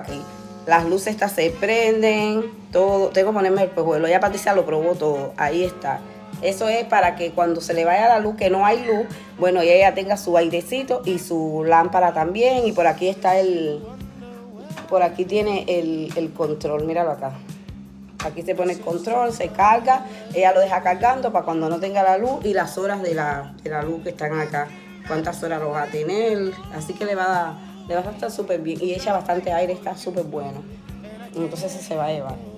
Aquí. Las luces estas se prenden, todo. Tengo que ponerme el espejuelo. Ya Patricia lo probó todo. Ahí está. Eso es para que cuando se le vaya la luz, que no hay luz, bueno, ella tenga su airecito y su lámpara también. Y por aquí está por aquí tiene el control, míralo acá. Aquí se pone el control, se carga, ella lo deja cargando para cuando no tenga la luz y las horas de la luz que están acá. Cuántas horas lo va a tener, así que le va a estar súper bien. Y echa bastante aire, está súper bueno. Entonces se va a llevar.